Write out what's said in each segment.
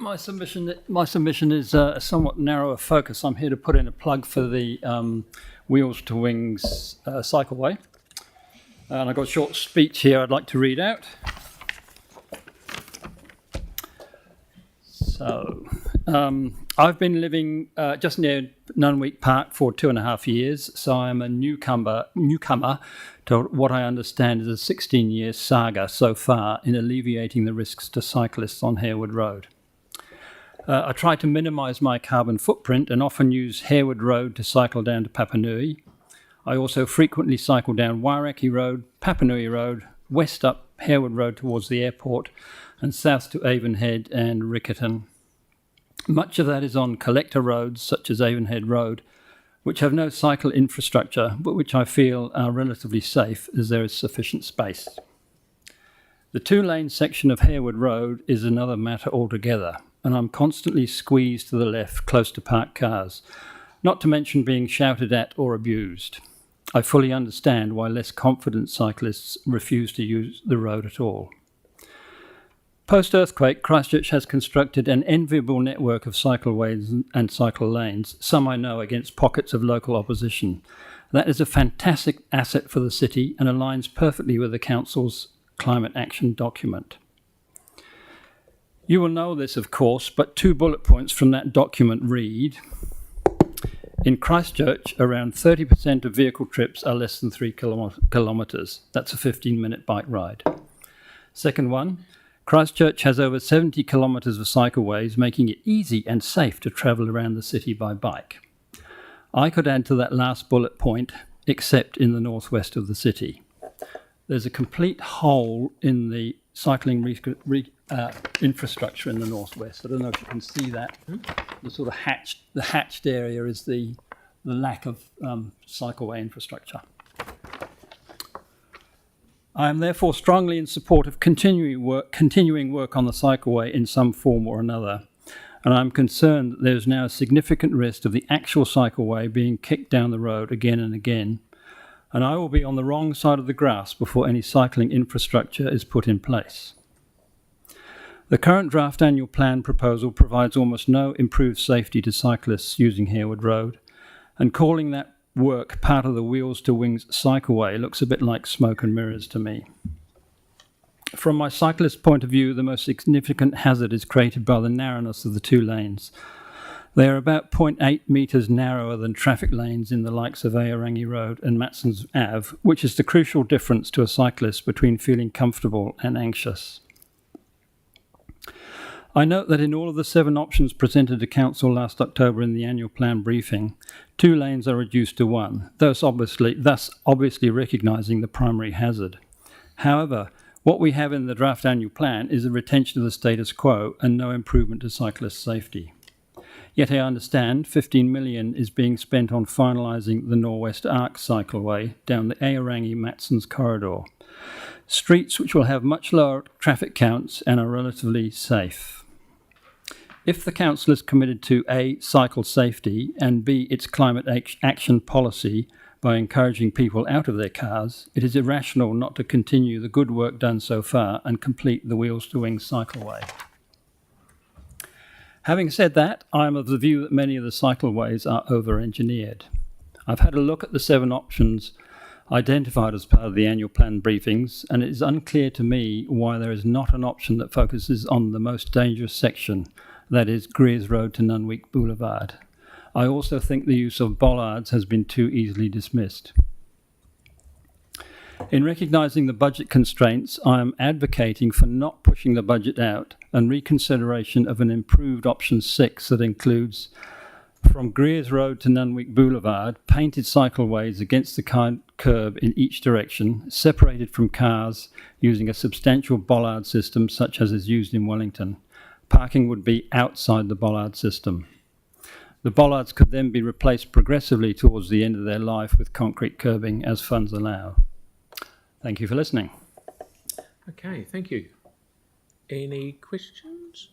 My submission is a somewhat narrower focus. I'm here to put in a plug for the Wheels to Wings cycleway. And I've got a short speech here I'd like to read out. So, I've been living just near Nunweek Park for 2.5 years, so I'm a newcomer to what I understand is a 16-year saga so far in alleviating the risks to cyclists on Harewood Road. I try to minimise my carbon footprint and often use Harewood Road to cycle down to Papanui. I also frequently cycle down Wairaki Road, Papanui Road, west up Harewood Road towards the airport, and south to Avonhead and Riccarton. Much of that is on collector roads such as Avonhead Road, which have no cycle infrastructure, but which I feel are relatively safe as there is sufficient space. The 2-lane section of Harewood Road is another matter altogether, and I'm constantly squeezed to the left close to parked cars, not to mention being shouted at or abused. I fully understand why less confident cyclists refuse to use the road at all. Post-earthquake, Christchurch has constructed an enviable network of cycleways and cycle lanes, some I know against pockets of local opposition. That is a fantastic asset for the city and aligns perfectly with the Council's climate action document. You will know this, of course, but 2 bullet points from that document read: in Christchurch, around 30% of vehicle trips are less than 3 kilometres. That's a 15-minute bike ride. Second one, Christchurch has over 70 kilometres of cycleways, making it easy and safe to travel around the city by bike. I could add to that last bullet point, except in the northwest of the city. There's a complete hole in the cycling infrastructure in the northwest. I don't know if you can see that. The sort of hatched area is the lack of cycleway infrastructure. I am therefore strongly in support of continuing work on the cycleway in some form or another, and I'm concerned that there is now a significant risk of the actual cycleway being kicked down the road again and again, and I will be on the wrong side of the grass before any cycling infrastructure is put in place. The current draft annual plan proposal provides almost no improved safety to cyclists using Harewood Road, and calling that work part of the Wheels to Wings cycleway looks a bit like smoke and mirrors to me. From my cyclist point of view, the most significant hazard is created by the narrowness of the 2 lanes. They are about 0.8 metres narrower than traffic lanes in the likes of Aorangi Road and Matson's Ave, which is the crucial difference to a cyclist between feeling comfortable and anxious. I note that in all of the 7 options presented to Council last October in the annual plan briefing, 2 lanes are reduced to 1, thus obviously recognising the primary hazard. However, what we have in the draft annual plan is a retention of the status quo and no improvement to cyclist safety. Yet I understand 15 million is being spent on finalising the Norwest Arc cycleway down the Aorangi Matson's corridor, streets which will have much lower traffic counts and are relatively safe. If the Council is committed to A, cycle safety, and B, its climate action policy by encouraging people out of their cars, it is irrational not to continue the good work done so far and complete the Wheels to Wings cycleway. Having said that, I am of the view that many of the cycleways are over-engineered. I've had a look at the 7 options identified as part of the annual plan briefings, and it is unclear to me why there is not an option that focuses on the most dangerous section, that is Greers Road to Nunweek Boulevard. I also think the use of bollards has been too easily dismissed. In recognising the budget constraints, I am advocating for not pushing the budget out and reconsideration of an improved option 6 that includes, from Greers Road to Nunweek Boulevard, painted cycleways against the curb in each direction, separated from cars using a substantial bollard system such as is used in Wellington. Parking would be outside the bollard system. The bollards could then be replaced progressively towards the end of their life with concrete curbing as funds allow. Thank you for listening. Okay, thank you. Any questions?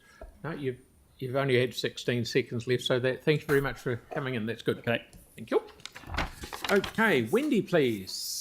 No, you've only had 16 seconds left, so thank you very much for coming in. That's good. Okay. Thank you. Okay, Wendy, please.